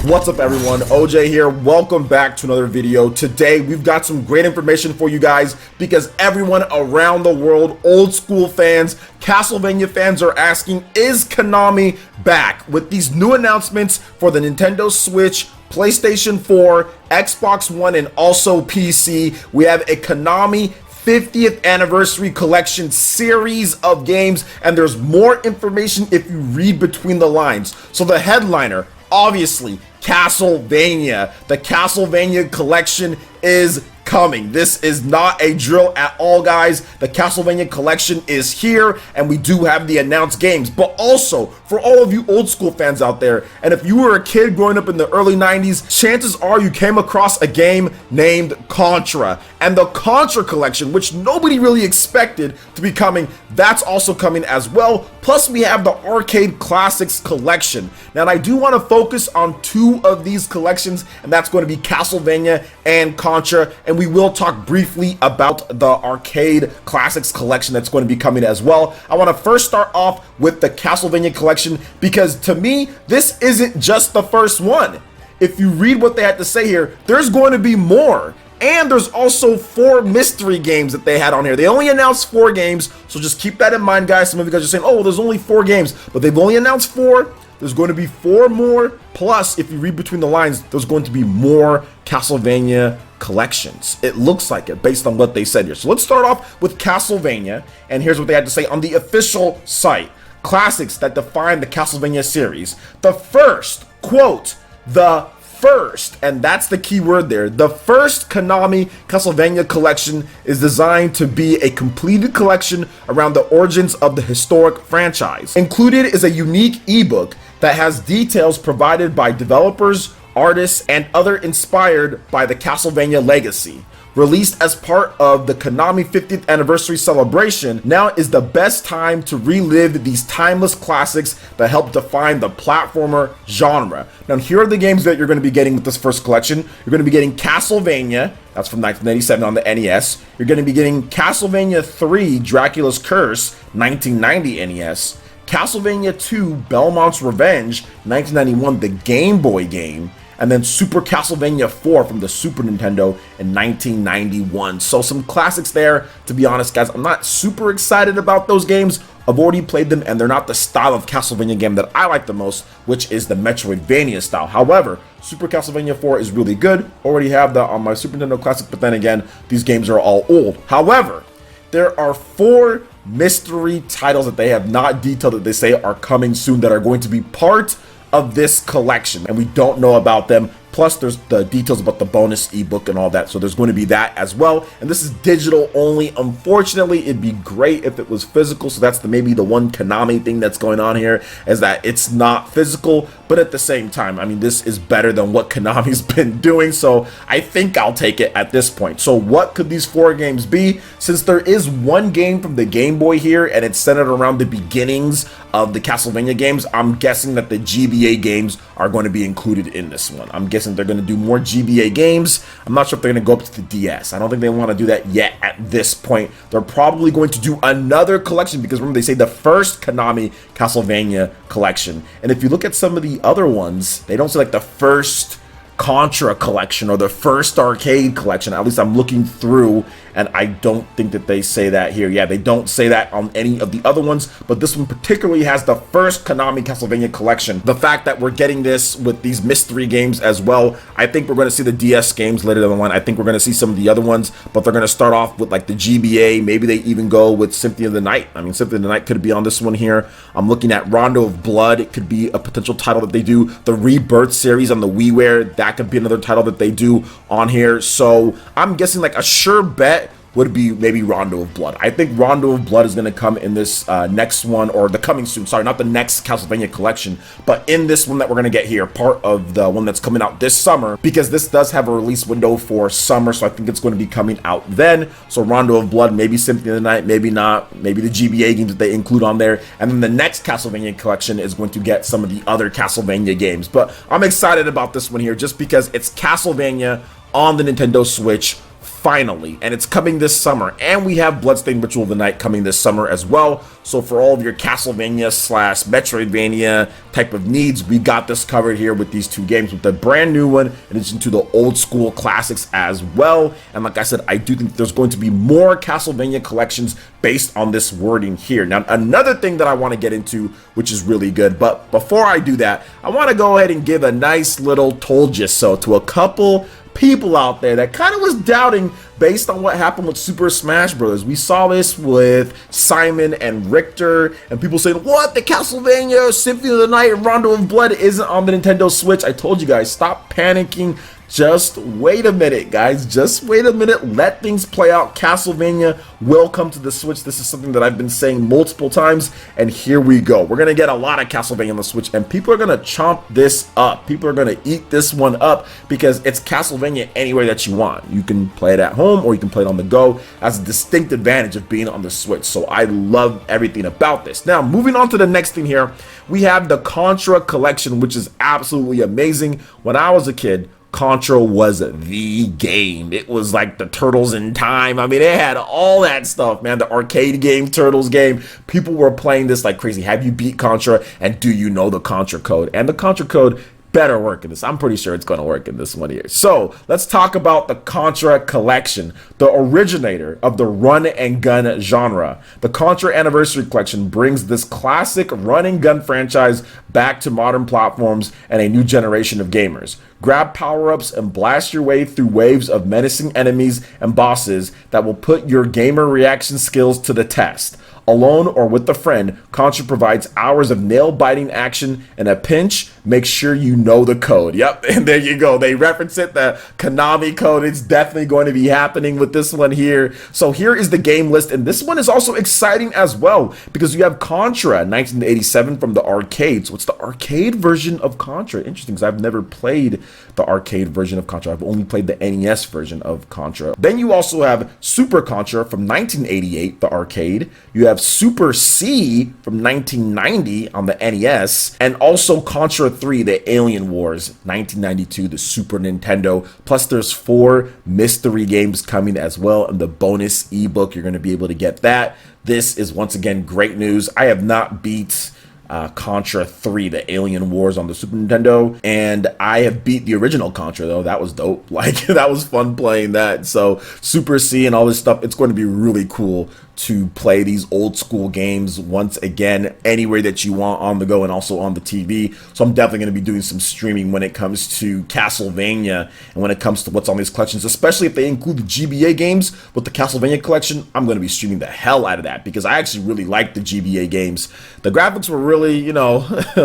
What's up everyone, OJ here. Welcome back to another video. Today we've got some great information for you guys because everyone around the world, old school fans, Castlevania fans are asking, is Konami back with these new announcements for the Nintendo Switch, PlayStation 4, Xbox One, and also PC. We have a Konami 50th anniversary collection series of games, and there's more information if you read between the lines. So the headliner, obviously, Castlevania. The Castlevania collection is coming. This is not a drill at all, guys. The Castlevania collection is here, and we do have the announced games. But also, for all of you old school fans out there, and if you were a kid growing up in the early 90s, chances are you came across a game named Contra. And the Contra collection, which nobody really expected to be coming, that's also coming as well. Plus, we have the Arcade Classics collection. Now, I do want to focus on two of these collections, and that's going to be Castlevania and Contra. And we will talk briefly about the Arcade Classics collection that's going to be coming as well. I want to first start off with the Castlevania collection because to me, this isn't just the first one. If you read what they had to say here, there's going to be more. And there's also 4 mystery games that they had on here. They only announced 4 games, so just keep that in mind, guys. Some of you guys are saying, oh, well, there's only 4 games, but they've only announced 4. There's going to be 4 more. Plus, if you read between the lines, there's going to be more Castlevania collections. It looks like it based on what they said here. So let's start off with Castlevania, and here's what they had to say on the official site. Classics that define the Castlevania series. The first, quote, the first, and that's the key word there, the first Konami Castlevania collection is designed to be a completed collection around the origins of the historic franchise. Included is a unique ebook that has details provided by developers, artists, and other inspired by the Castlevania legacy. Released as part of the Konami 50th anniversary celebration, now is the best time to relive these timeless classics that help define the platformer genre. Now, here are the games that you're going to be getting with this first collection. You're going to be getting Castlevania, that's from 1987 on the NES. You're going to be getting Castlevania 3, Dracula's Curse, 1990 NES. Castlevania 2, Belmont's Revenge, 1991, the Game Boy game. And then Super Castlevania 4 from the Super Nintendo in 1991. So some classics there. To be honest, guys, I'm not super excited about those games. I've already played them, and they're not the style of Castlevania game that I like the most, which is the Metroidvania style. However, Super Castlevania 4 is really good. Already have that on my Super Nintendo Classic, but then again, these games are all old. However, there are 4 mystery titles that they have not detailed that they say are coming soon that are going to be part of this collection, and we don't know about them. Plus, there's the details about the bonus ebook and all that, so there's going to be that as well. And this is digital only. Unfortunately, it'd be great if it was physical, so that's maybe the one Konami thing that's going on here, is that it's not physical. But at the same time, I mean, this is better than what Konami's been doing, so I think I'll take it at this point. So what could these 4 games be? Since there is one game from the Game Boy here, and it's centered around the beginnings of the Castlevania games, I'm guessing that the GBA games are going to be included in this one. I'm guessing they're going to do more GBA games. I'm not sure if they're going to go up to the DS. I don't think they want to do that yet at this point. They're probably going to do another collection because remember, they say the first Konami Castlevania collection. And if you look at some of the other ones, they don't say like the first Contra collection or the first arcade collection. At least I'm looking through, and I don't think that they say that here. Yeah, they don't say that on any of the other ones, but this one particularly has the first Konami Castlevania collection. The fact that we're getting this with these mystery games as well, I think we're going to see the DS games later down the line. I think we're going to see some of the other ones, but they're going to start off with like the GBA. Maybe they even go with Symphony of the Night. I mean, Symphony of the Night could be on this one here. I'm looking at Rondo of Blood. It could be a potential title that they do. The Rebirth series on the WiiWare, that could be another title that they do on here. So I'm guessing like a sure bet would be maybe Rondo of Blood. I think Rondo of Blood is going to come in this next one, or the coming soon, sorry, not the next Castlevania collection, but in this one that we're going to get here, part of the one that's coming out this summer, because this does have a release window for summer, so I think it's going to be coming out then. So Rondo of Blood, maybe Symphony of the Night, maybe not, maybe the GBA games that they include on there, and then the next Castlevania collection is going to get some of the other Castlevania games. But I'm excited about this one here just because it's Castlevania on the Nintendo Switch, finally, and it's coming this summer, and we have Bloodstained Ritual of the Night coming this summer as well. So for all of your Castlevania slash Metroidvania type of needs, we got this covered here with these two games, with the brand new one in addition to the old school classics as well. And like I said, I do think there's going to be more Castlevania collections based on this wording here. Now, another thing that I want to get into, which is really good, but before I do that, I want to go ahead and give a nice little told you so to a couple people out there that kind of was doubting based on what happened with Super Smash Bros. We saw this with Simon and Richter, and people saying, what, the Castlevania Symphony of the Night and Rondo of Blood isn't on the Nintendo Switch? I told you guys, stop panicking. Just wait a minute, guys. Just wait a minute. Let things play out. Castlevania will come to the Switch. This is something that I've been saying multiple times, and here we go. We're going to get a lot of Castlevania on the Switch, and people are going to chomp this up. People are going to eat this one up because it's Castlevania anywhere that you want. You can play it at home or you can play it on the go. As a distinct advantage of being on the Switch. So I love everything about this. Now, moving on to the next thing here, we have the Contra Collection, which is absolutely amazing. When I was a kid, Contra was the game. It was like the Turtles in Time. I mean, it had all that stuff, man. The arcade game, Turtles game. People were playing this like crazy. Have you beat Contra? And do you know the Contra code? And the Contra code better work in this. I'm pretty sure it's going to work in this one here. So let's talk about the Contra Collection, the originator of the run and gun genre. The Contra Anniversary Collection brings this classic run and gun franchise back to modern platforms and a new generation of gamers. Grab power-ups and blast your way through waves of menacing enemies and bosses that will put your gamer reaction skills to the test. Alone or with a friend, Contra provides hours of nail-biting action. In a pinch, make sure you know the code. Yep, and there you go. They reference it, the Konami code. It's definitely going to be happening with this one here. So here is the game list, and this one is also exciting as well because you have Contra 1987 from the arcade. So it's the arcade version of Contra. Interesting, because I've never played the arcade version of Contra. I've only played the NES version of Contra. Then you also have Super Contra from 1988, the arcade. You have Super C from 1990 on the NES, and also Contra 3, the Alien Wars, 1992, the Super Nintendo. Plus there's 4 mystery games coming as well, and the bonus ebook, you're going to be able to get that. This is once again great news. I have not beat Contra 3, the Alien Wars on the Super Nintendo, and I have beat the original Contra though. That was dope. Like, that was fun playing that. So Super C and all this stuff, it's going to be really cool to play these old school games once again anywhere that you want on the go and also on the TV. So I'm definitely going to be doing some streaming when it comes to Castlevania and when it comes to what's on these collections, especially if they include the GBA games with the Castlevania collection. I'm going to be streaming the hell out of that because I actually really like the GBA games. The graphics were really, you know,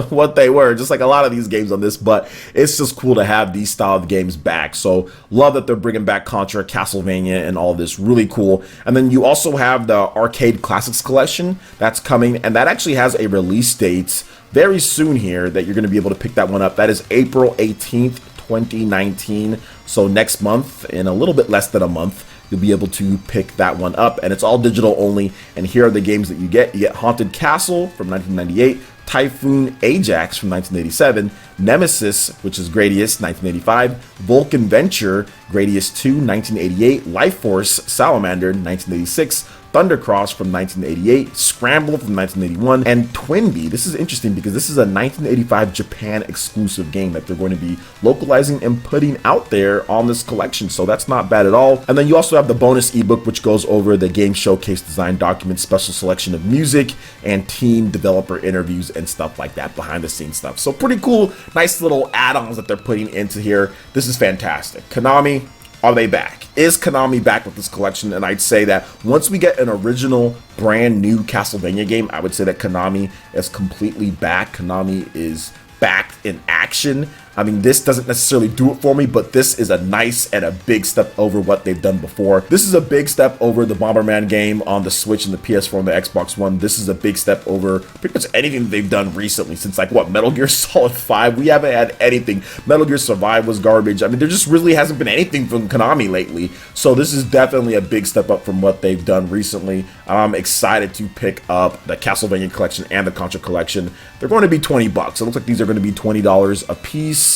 what they were, just like a lot of these games on this, but it's just cool to have these style of games back. So love that they're bringing back Contra, Castlevania, and all this. Really cool. And then you also have the Arcade Classics Collection that's coming, and that actually has a release date very soon here that you're going to be able to pick that one up. That is April 18th, 2019. So next month, in a little bit less than a month, you'll be able to pick that one up, and it's all digital only. And here are the games that you get. You get Haunted Castle from 1998, Typhoon Ajax from 1987, Nemesis, which is Gradius, 1985, Vulcan Venture, Gradius 2, 1988, Life Force Salamander, 1986, Thundercross from 1988, Scramble from 1981, and Twinbee. This is interesting because this is a 1985 Japan exclusive game that they're going to be localizing and putting out there on this collection, so that's not bad at all. And then you also have the bonus ebook, which goes over the game showcase design documents, special selection of music, and team developer interviews and stuff like that, behind the scenes stuff. So pretty cool, nice little add-ons that they're putting into here. This is fantastic. Konami, are they back? Is Konami back with this collection? And I'd say that once we get an original brand new Castlevania game, I would say that Konami is completely back. Konami is back in action. I mean, this doesn't necessarily do it for me, but this is a nice and a big step over what they've done before. This is a big step over the Bomberman game on the Switch and the PS4 and the Xbox One. This is a big step over pretty much anything that they've done recently since, like, what, Metal Gear Solid 5? We haven't had anything. Metal Gear Survive was garbage. I mean, there just really hasn't been anything from Konami lately. So this is definitely a big step up from what they've done recently. I'm excited to pick up the Castlevania Collection and the Contra Collection. They're going to be $20. It looks like these are going to be $20 a piece.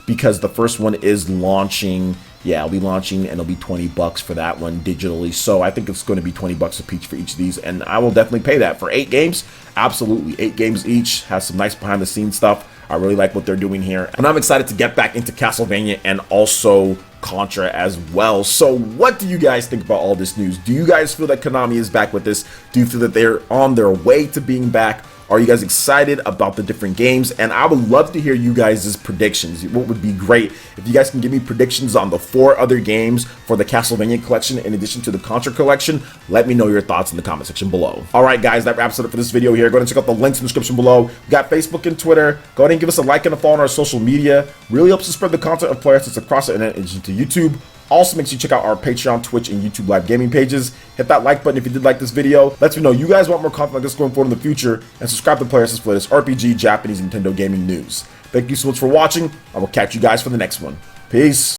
because the first one is launching. Yeah, it'll be launching and it'll be $20 for that one digitally. So I think it's going to be $20 a piece for each of these, and I will definitely pay that for 8 games. Absolutely, 8 games each. Has some nice behind the scenes stuff. I really like what they're doing here, and I'm excited to get back into Castlevania and also Contra as well. So what do you guys think about all this news? Do you guys feel that Konami is back with this? Do you feel that they're on their way to being back? Are you guys excited about the different games? And I would love to hear you guys' predictions. What would be great if you guys can give me predictions on the 4 other games for the Castlevania Collection in addition to the Contra Collection. Let me know your thoughts in the comment section below. Alright guys, that wraps it up for this video here. Go ahead and check out the links in the description below. We got Facebook and Twitter. Go ahead and give us a like and a follow on our social media. Really helps to spread the content of PlayerEssence across the internet and into YouTube. Also, make sure you check out our Patreon, Twitch, and YouTube live gaming pages. Hit that like button if you did like this video. Let me know you guys want more content like this going forward in the future. And subscribe to PlayerEssence for latest RPG, Japanese, and Nintendo gaming news. Thank you so much for watching. I will catch you guys for the next one. Peace.